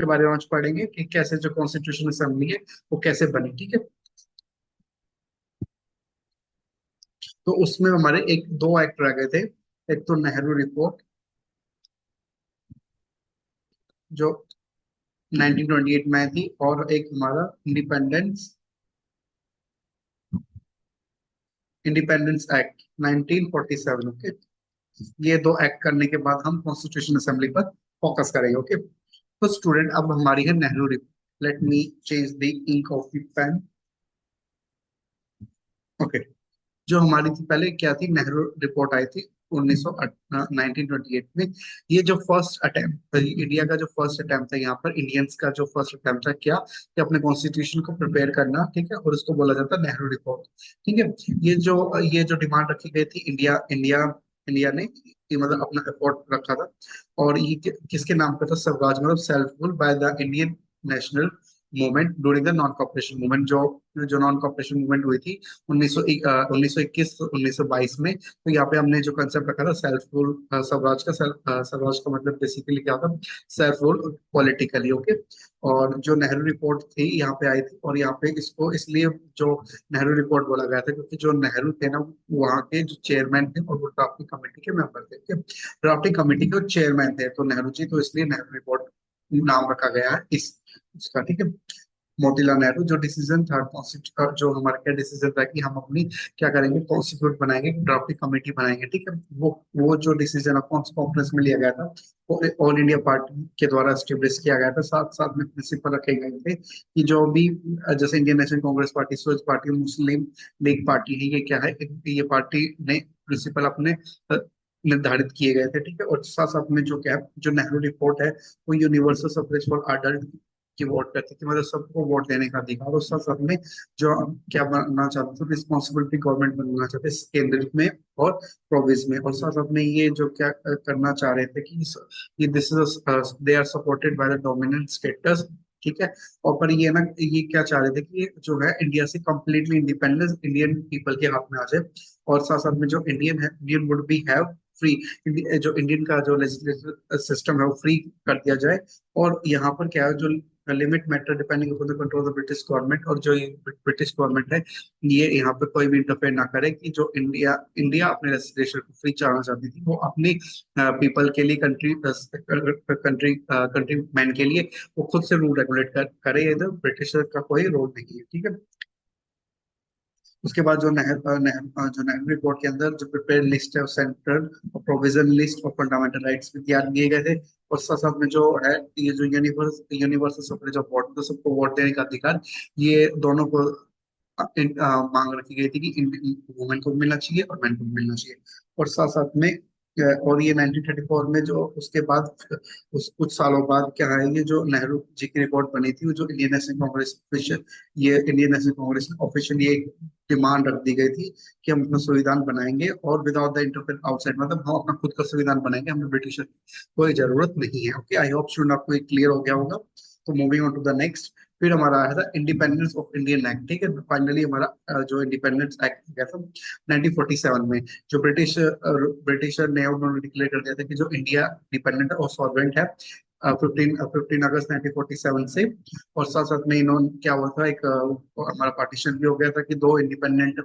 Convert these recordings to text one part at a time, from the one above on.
के बारे में आज पढ़ेंगे कि कैसे जो कॉन्स्टिट्यूशन असेंबली है वो कैसे बनी। ठीक है, तो उसमें हमारे एक दो एक्ट रह गए थे। एक तो नेहरू रिपोर्ट जो 1928 में आई थी, और एक हमारा इंडिपेंडेंस इंडिपेंडेंस एक्ट 1947। ओके, ये दो एक्ट करने के बाद हम कॉन्स्टिट्यूशन असेंबली पर फोकस करेंगे। ओके, तो स्टूडेंट अब हमारी है Nehru report. Let me change the ink of the pen. Okay, जो हमारी थी पहले क्या थी, नेहरू रिपोर्ट आई थी 1928 में। ये जो फर्स्ट अटेम्प्ट, इंडिया का जो फर्स्ट अटेम्प्ट था, यहाँ पर इंडियंस का जो फर्स्ट अटेम्प्ट था क्या, कि अपने कॉन्स्टिट्यूशन को प्रिपेयर करना। ठीक है, और उसको बोला जाता है नेहरू रिपोर्ट। ठीक है, ये जो डिमांड रखी गई थी, इंडिया इंडिया इंडिया ने ये मतलब अपना एफर्ट रखा था। और ये किसके नाम पे था, स्वराज मतलब self rule by the Indian national movement during the non cooperation movement. जो जो नॉन कॉपरेशन मूवमेंट हुई थी 1921 1922 में। तो यहाँ पे हमने जो कंसेप्ट रखा था सेल्फ रूल, स्वराज का मतलब बेसिकली क्या होता, सेल्फ रूल पॉलिटिकली। ओके, और जो नेहरू रिपोर्ट थी यहाँ पे आई थी, और यहाँ पे इसको इसलिए जो नेहरू रिपोर्ट बोला गया था क्योंकि जो नेहरू थे ना, वहाँ के जो चेयरमैन थे और वो ड्राफ्टिंग कमेटी के मेंबर थे। ड्राफ्टिंग कमेटी के चेयरमैन थे तो नेहरू जी, तो इसलिए नेहरू रिपोर्ट नाम रखा गया है इस उसका। ठीक है, मोतीलाल नेहरू जो डिसीजन था जो हमारा क्या डिसीजन था कि हम अपनी क्या करेंगे, कॉन्स्टिट्यूट बनाएंगे, ड्राफ्टिंग कमेटी बनाएंगे। ठीक है, वो जो डिसीजन कॉन्फ्रेंस में लिया गया था, वो ऑल इंडिया पार्टी के द्वारा स्टेब्लिश किया गया था। साथ साथ में प्रिंसिपल रखे गए थे कि जो भी जैसे इंडियन नेशनल कांग्रेस पार्टी, सोच पार्टी, मुस्लिम लीग पार्टी है, ये क्या है, ये पार्टी ने प्रिंसिपल अपने निर्धारित किए गए थे। ठीक है, और साथ साथ में जो क्या है, जो नेहरू रिपोर्ट है वो यूनिवर्सल सफरेज फॉर अडल्ट की वोट करती थी, मतलब सबको वोट देने का अधिकार। और साथ साथ में जो हम क्या बनना चाहते थे, रिस्पॉन्सिबिलिटी गवर्नमेंट बनना चाहते थे केंद्र में और प्रोविंस में। और साथ साथ में ये जो क्या करना चाह रहे थे कि ये this is they are supported by the dominant states. ठीक है, और पर ये ना, ये क्या चाह रहे थे कि ये जो है इंडिया से कंप्लीटली इंडिपेंडेंस इंडियन पीपल के हाथ में आ जाए। और साथ साथ में जो इंडियन है, Indian would be have free, जो इंडियन का जो लेजिस्लेटिव सिस्टम है वो फ्री कर दिया जाए। और यहाँ पर क्या है, जो limit matter depending upon the control of the British government, और जो ये ब्रिटिश गवर्नमेंट है, ये यहाँ पे कोई भी इंटरफेयर ना करे कि जो इंडिया इंडिया अपने लेजिस्लेशन को फ्री चलाना चाहती थी, वो अपनी पीपल के लिए, कंट्री मैन के लिए वो खुद से रूल रेगुलेट करे। इधर ब्रिटिशर का कोई रोल नहीं है। ठीक है, उसके बाद जो नेहरू रिपोर्ट के अंदर जो प्रिपेयर लिस्ट है, सेंट्रल और प्रोविजन लिस्ट और फंडामेंटल राइट्स भी तैयार किए गए थे। और साथ साथ में जो है, ये जो यूनिवर्सल सफरेज ऑफ वोट, तो सबको वोट देने का अधिकार, ये दोनों को मांग रखी गई थी कि वुमेन को भी मिलना चाहिए और मैन को भी मिलना चाहिए। और साथ साथ में और ये 1934 में जो उसके बाद कुछ सालों बाद क्या है, ये जो नेहरू जी की रिपोर्ट बनी थी, वो जो इंडियन नेशनल कांग्रेस ऑफिशियल, ये इंडियन नेशनल कांग्रेस में ऑफिशियली एक डिमांड रख दी गई थी कि हम अपना संविधान बनाएंगे और विदाउट द इंटरफेयर आउटसाइड, मतलब हम अपना खुद का संविधान बनाएंगे, हमें ब्रिटिशर की कोई जरूरत नहीं है। ओके, आई होप स्टूडेंट आपको क्लियर हो गया होगा। तो moving on to the next, फिर हमारा आया था इंडिपेंडेंस ऑफ इंडियन एक्ट। ठीक है, फाइनली हमारा जो इंडिपेंडेंस एक्ट गया था 1947 में। जो ब्रिटिशर ने उन्होंने डिक्लेयर कर दिया था कि जो इंडिया इंडिपेंडेंट और सॉवरेंट है 15 अगस्त 1947 से। और साथ साथ में इन्होंने क्या हुआ था, एक हमारा पार्टीशन भी हो गया था कि दो इंडिपेंडेंट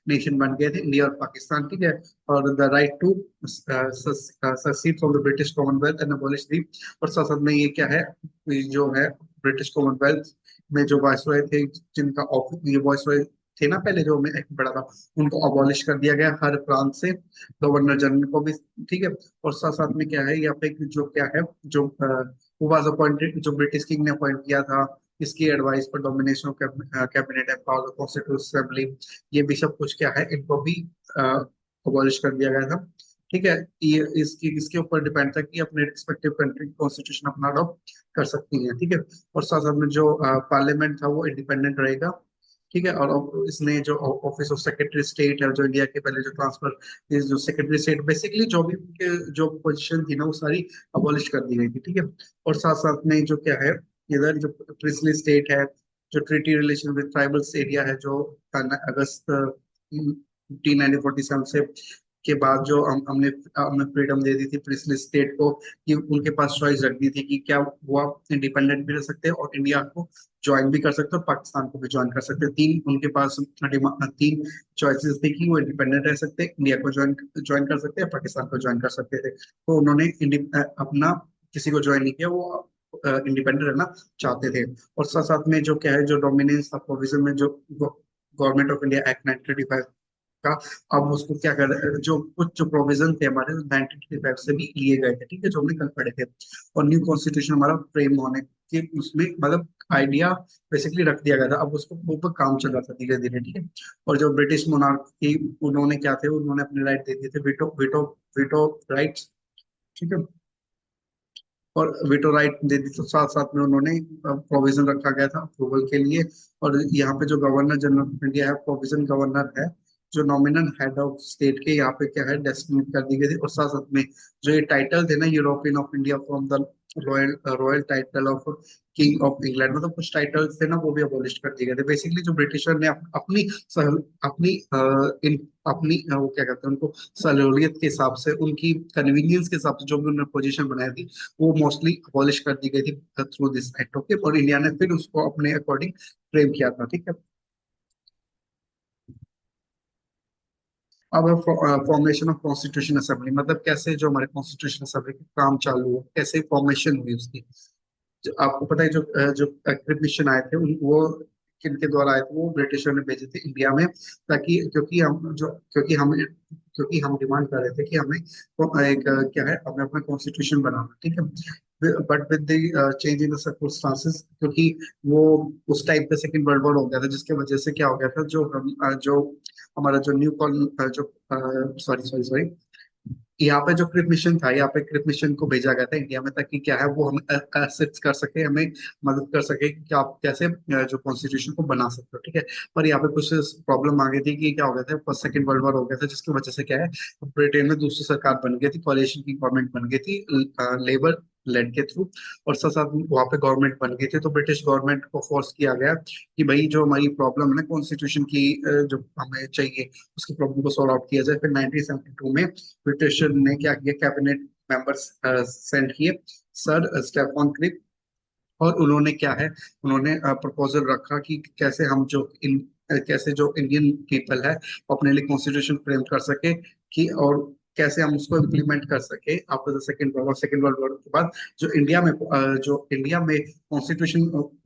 नेशन बन गए थे, इंडिया और पाकिस्तान। ठीक है, और the right to secede from the British Commonwealth and abolish दी। और साथ साथ में ये क्या है, ये जो है ब्रिटिश कॉमनवेल्थ में जो वायसरॉय थे, जिनका ऑफिस, ये वायसरॉय थे ना पहले जो में एक बड़ा था, उनको अबॉलिश कर दिया गया हर प्रांत से, गवर्नर जनरल को भी। ठीक है, और साथ साथ में क्या है, यहाँ पे जो क्या है, जो वाज अपॉइंटेड, जो ब्रिटिश किंग ने अपॉइंट किया था, इसकी एडवाइस पर domination of cabinet and power constitution assembly, ये भी सब कुछ क्या है, इनको भी अबॉलिश कर दिया गया था। ठीक है, ये इसकी इसके ऊपर डिपेंड था कि अपने रिस्पेक्टिव कंट्री कॉन्स्टिट्यूशन अपना अडॉप्ट कर सकती है। ठीक है, और साथ साथ में जो पार्लियामेंट था वो इंडिपेंडेंट रहेगा। ठीक है, और इसने जो ऑफिस ऑफ सेक्रेटरी स्टेट है, जो इंडिया के पहले जो ट्रांसफर, ये जो सेक्रेटरी स्टेट बेसिकली जो भी उनके जो पोजीशन थी ना, वो सारी अबॉलिश कर दी गई थी। ठीक है, और साथ साथ में जो क्या है, इधर जो प्रिंसली स्टेट है, जो treaty relation with tribals area है, जो अगस्त 1947 से के बाद जो हमने हमने फ्रीडम दे दी थी प्रिंसली स्टेट को कि उनके पास चॉइस रखनी थी कि क्या वो इंडिपेंडेंट भी रह सकते हैं और इंडिया को ज्वाइन भी कर सकते हैं और पाकिस्तान को भी ज्वाइन कर सकते हैं। तीन उनके पास तीन चॉइसेस थी कि वो इंडिपेंडेंट रह सकते हैं, इंडिया को ज्वाइन ज्वाइन कर सकते हैं, पाकिस्तान को ज्वाइन कर सकते थे। तो उन्होंने अपना किसी को ज्वाइन नहीं किया, वो इंडिपेंडेंट रहना चाहते थे। और साथ साथ में जो क्या है, जो डोमिनेंस था प्रोविजन में, जो गवर्नमेंट ऑफ इंडिया एक्ट 1935 का, अब उसको क्या कर रहे हैं, जो कुछ जो प्रोविजन थे हमारे 1935 से भी लिए गए थे, ठीक है, जो हमने कल पढ़े थे। और न्यू कॉन्स्टिट्यूशन हमारा फ्रेम होने के उसमें मतलब आइडिया बेसिकली रख दिया गया था। अब उसको ऊपर काम चल रहा था धीरे धीरे, ठीक है। और जो ब्रिटिश मोनार्क थी, उन्होंने क्या थे, उन्होंने अपने राइट दे दिए थे, वीटो वीटो वीटो राइट्स, ठीक है। और वीटो राइट दे दी, तो साथ साथ में उन्होंने प्रोविजन रखा गया था अप्रूवल के लिए। और यहाँ पे जो गवर्नर जनरल ऑफ इंडिया है, प्रोविजन गवर्नर है, जो नॉमिनल हेड ऑफ स्टेट के यहाँ पे क्या है डेस्टिनेट कर दी गई थी। और साथ साथ में जो ये टाइटल थे ना, European of India from the royal royal title of king of England, मतलब कुछ टाइटल्स थे ना, वो भी अबॉलिश कर दिए गए थे। बेसिकली जो ब्रिटिशर ने अपनी अपनी इन अपनी वो क्या कहते हैं उनको, सहूलियत के हिसाब से, उनकी कन्वीनियंस के हिसाब से जो भी उन्होंने पोजीशन बनाई थी, वो मोस्टली अबॉलिश कर दी गई थी थ्रू दिस एक्ट, ओके। और इंडिया ने फिर उसको अपने अकॉर्डिंग फ्रेम किया था, ठीक है। अब फॉर्मेशन ऑफ कॉन्स्टिट्यूशन असेंबली, मतलब कैसे जो हमारे कॉन्स्टिट्यूशन असेंबली का काम चालू हो, कैसे फॉर्मेशन हुई उसकी। आपको पता है, जो मिशन आए थे वो किनके द्वारा आए थे, वो ब्रिटिशर ने भेजे थे इंडिया में, ताकि क्योंकि हम डिमांड कर रहे थे कि हमें एक क्या है, हमें अपना कॉन्स्टिट्यूशन बनाना, ठीक है। But with the change in the circumstances, क्योंकि वो उस टाइम पे सेकंड वर्ल्ड वॉर हो गया था, जिसके वजह से क्या हो गया था, जो हमारा जो न्यू कॉल जो सॉरी सॉरी सॉरी यहाँ पे जो क्रिप मिशन था, यहाँ पे क्रिप मिशन को भेजा गया था इंडिया में, ताकि क्या है, वो हमें असिस्ट कर सके, हमें मदद कर सके कि आप कैसे जो कॉन्स्टिट्यूशन को बना सकते हो, ठीक है। पर यहाँ पे कुछ प्रॉब्लम आ गई थी कि क्या हो गया था, फर्स्ट सेकंड वर्ल्ड वॉर हो गया था, जिसकी वजह से क्या है, ब्रिटेन में दूसरी सरकार बन गई थी, कोalition की गवर्नमेंट बन गई थी लेबर लेड के थ्रू। और साथ साथ वहाँ पे गवर्नमेंट बन गई थी, तो ब्रिटिश गवर्नमेंट को फोर्स किया गया कि भाई जो हमारी प्रॉब्लम है ना कॉन्स्टिट्यूशन की, जो हमें चाहिए, उसकी प्रॉब्लम को सॉल्व आउट किया जाए। फिर 1972 में ब्रिटिश ने क्या किया, कैबिनेट मेंबर्स सेंड किए, सर स्टेफन क्रिप। और उन्होंने क्या है, उन्होंने प्रपोजल रखा कि कैसे जो इंडियन पीपल है वो अपने लिए कॉन्स्टिट्यूशन फ्रेम कर सके, कि और कैसे हम उसको इम्प्लीमेंट कर सके after the second world war के बाद, जो इंडिया में कॉन्स्टिट्यूशन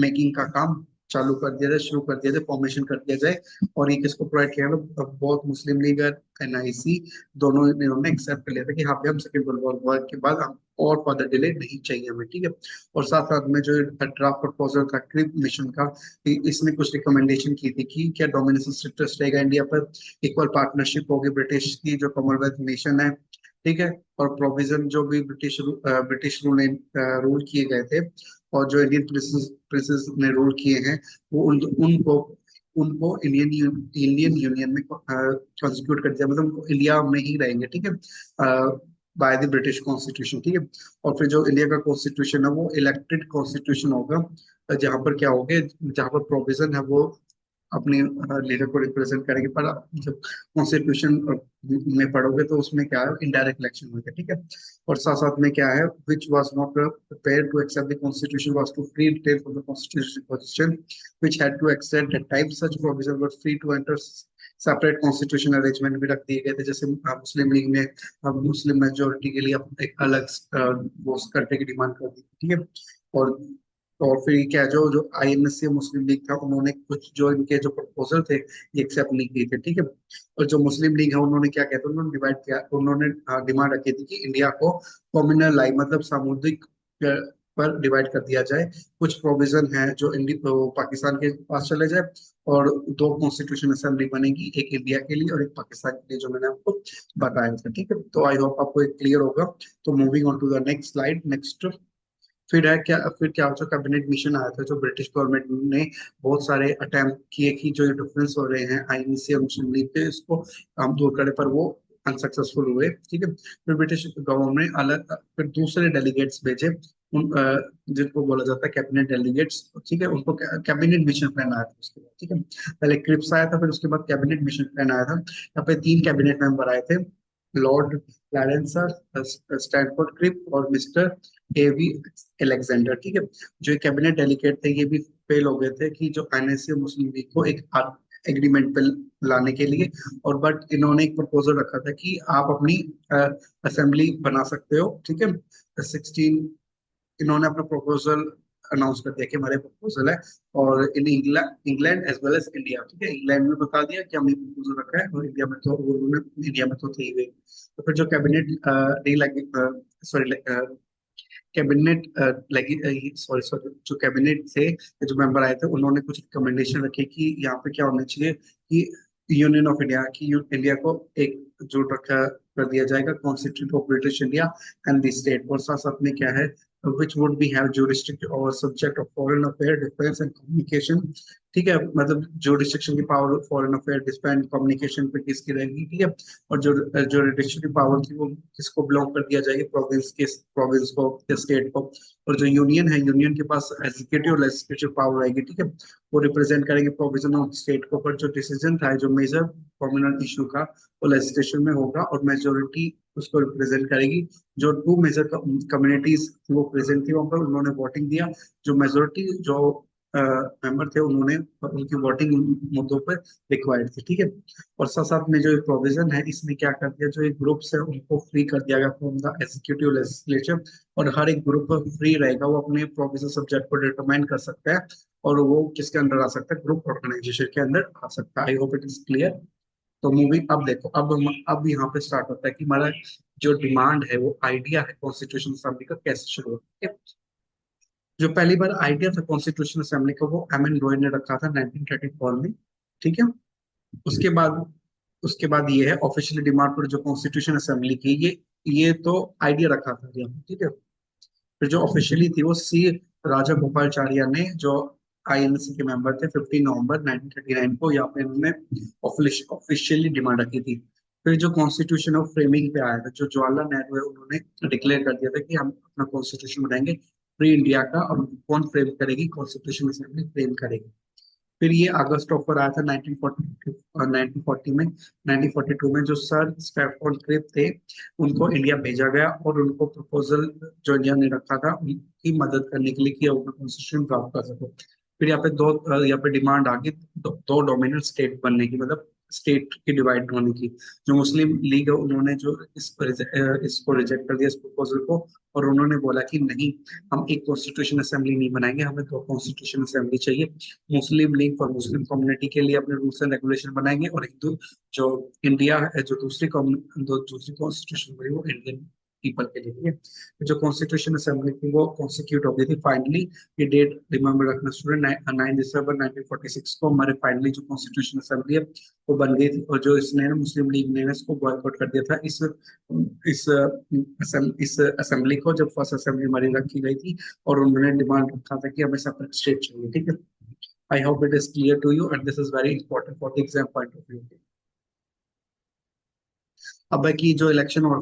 मेकिंग का काम चालू कर दिया जाए, शुरू कर दिया जाए, फॉर्मेशन कर दिया जाए। और ये किसको प्रोवाइड किया गया, बहुत मुस्लिम लीग और एनआईसी दोनों ने इन्होंने एक्सेप्ट कर लिया था कि हाँ भाई, हम सेकेंड वर्ल्ड वॉर के बाद हम और फर्दर डिले नहीं चाहिए हमें, ठीक है। और साथ साथ में जो ड्राफ्ट प्रपोजल था क्रिप मिशन का, इसने कुछ रिकमेंडेशन की थी कि क्या डोमिनेशन स्टेटस रहेगा इंडिया पर, इक्वल पार्टनरशिप होगी ब्रिटिश की जो कॉमनवेल्थ नेशन है, ठीक है। और प्रोविजन जो भी ब्रिटिश रूल रूल किए गए थे, और जो इंडियन प्रिंसेस ने रूल किए हैं, वो उनको उनको इंडियन यूनियन में कॉन्स्टिट्यूट कर दिया, मतलब उनको इंडिया में ही रहेंगे, ठीक है, बाय द ब्रिटिश कॉन्स्टिट्यूशन, ठीक है। और फिर जो इंडिया का कॉन्स्टिट्यूशन है, वो इलेक्टेड कॉन्स्टिट्यूशन होगा, जहाँ पर क्या होगे, जहाँ पर प्रोविजन है वो अपने लीडर को रिप्रेजेंट करेंगे। पर आप जब कॉन्स्टिट्यूशन में पढ़ोगे तो उसमें क्या है, इनडायरेक्ट इलेक्शन होगा, ठीक है। और साथ साथ में क्या है, which was not prepared to accept the constitution was to free detail from the constitution position which had to extend at times such provision were free to enter separate constitution arrangement भी रख दिए गए थे। जैसे मुस्लिम league ने Muslim majority के लिए एक अलग वो करने की डिमांड कर दी, ठीक है। और फिर क्या है, जो जो आईएनएस से मुस्लिम लीग था, उन्होंने कुछ जो इनके जो प्रपोजल थे ये एक्सेप्ट नहीं किए थे, ठीक है। और जो मुस्लिम लीग है, उन्होंने क्या कहते हैं, उन्होंने डिवाइड किया, उन्होंने डिमांड रखी थी कि इंडिया को कॉम्युनल लाई, मतलब सामुदायिक पर डिवाइड कर दिया जाए। कुछ प्रोविजन है जो पाकिस्तान के पास चले जाए, और दो कॉन्स्टिट्यूशन असेंबली बनेगी, एक इंडिया के लिए और एक पाकिस्तान के लिए, जो मैंने आपको बताया था, ठीक है। तो आई होप आपको एक क्लियर होगा। तो moving on to the next slide, next. फिर क्या जो कैबिनेट मिशन आया था, जो ब्रिटिश गवर्नमेंट ने बहुत सारे अटेम्प्ट किए कि जो ये डिफरेंस हो रहे हैं आईएनसी और मुस्लिम लीग के, इसको हम दूर करें, पर वो अनसक्सेसफुल हुए, ठीक है। फिर ब्रिटिश गवर्नमेंट ने अलग फिर दूसरे डेलीगेट्स भेजे, जिनको बोला जाता है कैबिनेट डेलीगेट्स, ठीक है। उनको कैबिनेट मिशन प्लान आया था उसके बाद, ठीक है। पहले क्रिप्स आया था, फिर उसके बाद कैबिनेट मिशन प्लान आया था। यहाँ पे तीन कैबिनेट मेंबर आए थे, लॉर्ड क्लैरेंसर, स्टैनफोर्ड क्रिप और मिस्टर एवी एलेक्जेंडर। ठीक है, जो कैबिनेट डेलीगेट थे ये भी फेल हो गए थे कि जो एनएससी मुस्लिम लीग को एक एग्रीमेंट पे लाने के लिए। और बट इन्होंने एक प्रपोजल रखा था कि आप अपनी असेंबली बना सकते हो। ठीक है, 16 इन्होंने अपना प्रपोजल अनाउंस कर दिया कि हमारे प्रपोजल है, और in England as well as India. ठीक है, इंग्लैंड में बता दिया कि हमने प्रपोजल रखा है, और इंडिया में तो उन्होंने इंडिया में तो थी गई। तो फिर जो कैबिनेट नहीं लगी, सॉरी, कैबिनेट लगी, सॉरी सॉरी, जो कैबिनेट थे, जो मेंबर आए थे, उन्होंने कुछ रिकमेंडेशन रखी कि यहाँ पे क्या होना चाहिए कि यूनियन ऑफ इंडिया की इंडिया को एक जुट रखा कर दिया जाएगा, constitute of British India and the state. और साथ साथ में क्या है, which would be have jurisdiction over subject of foreign affair, defense and communication। ठीक है, मतलब jurisdiction की power foreign affair, defence and communication पे किसकी रहेगी। ठीक है, और जो jurisdiction की पावर थी वो किसको बिलोंग कर दिया जाएगी, प्रोविंस को या स्टेट को। और जो यूनियन है, यूनियन के पास एग्जीक्यूटिव और लेजिस्लेटिव पावर रहेगी। ठीक है, वो रिप्रेजेंट करेंगे प्रोविजन ऑफ स्टेट को। पर जो डिसीजन था, जो मेजर कॉम्युनल इशू का, वो लेजिस्लेशन में होगा, और मेजोरिटी उसको रिप्रेजेंट करेगी। जो टू मेजर कम्युनिटीज वो प्रेजेंट थी वहां पर, उन्होंने वोटिंग दिया। जो मेजोरिटी जो मेंबर थे, उन्होंने उनकी वोटिंग मुद्दों पर रिक्वायर्ड थी। ठीक है, और साथ साथ में जो प्रोविजन है, इसमें क्या कर दिया, जो एक ग्रुप्स है उनको फ्री कर दिया गया फ्रॉम द एग्जीक्यूटिव लेजिस्लेचर। और हर एक ग्रुप फ्री रहेगा, वो अपने प्रोविजन सब्जेक्ट को डिटरमाइन कर सकता है, और वो किसके अंदर आ सकता है, ग्रुप ऑर्गेनाइजेशन के अंदर आ सकता है। I hope it is clear. तो मूवी अब देखो, अब यहाँ पे स्टार्ट होता है कि हमारा जो डिमांड है, वो आइडिया है कॉन्स्टिट्यूशन असेंबली का कैसे शुरू होता है। जो पहली बार आइडिया था कॉन्स्टिट्यूशन असेंबली का, वो एम एन रॉय ने रखा था 1934 में। ठीक है, उसके बाद ये है ऑफिशियली डिमांड पर जो कॉन्स्टिट्यूशन असेंबली की, ये तो आइडिया रखा था यहाँ पे। ठीक है, फिर जो ऑफिशियली थी वो सी राजा गोपालचार्य ने, जो आईएनसी के मेंबर थे, 15 नवंबर 1939 को यहाँ पे उन्होंने ऑफिशियली डिमांड रखी थी। फिर जो कॉन्स्टिट्यूशन ऑफ फ्रेमिंग पे आया था, जो जवाहरलाल नेहरू है, उन्होंने डिक्लेयर कर दिया था कि हम अपना कॉन्स्टिट्यूशन बनाएंगे फ्री इंडिया का। और कौन फ्रेम करेगी, कॉन्स्टिट्यूशन असेंबली फ्रेम करेगी। फिर ये अगस्त ऑफर आया था 1940 में। 1942 में जो सर स्टैफोर्ड क्रिप थे, उनको इंडिया भेजा गया, और उनको प्रपोजल जो इंडिया ने रखा था उनकी मदद करने के लिए कि वो अपना कॉन्स्टिट्यूशन प्राप्त कर सको। फिर यहाँ पे यहाँ पे डिमांड आ गई दो डोमिनेंट स्टेट बनने की, मतलब स्टेट की डिवाइड होने की। जो मुस्लिम लीग है, उन्होंने जो इसको रिजेक्ट कर दिया, इस प्रपोजल को। और उन्होंने बोला कि नहीं, हम एक कॉन्स्टिट्यूशन असेंबली नहीं बनाएंगे, हमें दो कॉन्स्टिट्यूशन असेंबली चाहिए। मुस्लिम लीग फॉर मुस्लिम कम्युनिटी के लिए अपने रूल्स एंड रेगुलेशन बनाएंगे, और हिंदू जो इंडिया है, जो दूसरी कॉन्स्टिट्यूशन बनी, वो इंडियन पीपल के लिए। ठीक है, जो कॉन्स्टिट्यूशन असेंबली थी वो कॉन्स्टिट्यूट हो गई थी फाइनली। ये डेट रिमेम्बर रखना स्टूडेंट, 9 दिसंबर 1946 को हमारे फाइनली जो कॉन्स्टिट्यूशन असेंबली है वो बन गई थी। और जो इसने मुस्लिम लीग ने इसको बॉयकॉट कर दिया था, इस इस असेंबली को, जब फर्स्ट असेंबली हमारी रखी गई थी। और उन्होंने डिमांड रखा था कि हमें सेपरेट स्टेट चाहिए। ठीक है, I hope it is clear to you, and this is very important for the exam point of view. अब बाकी जो इलेक्शन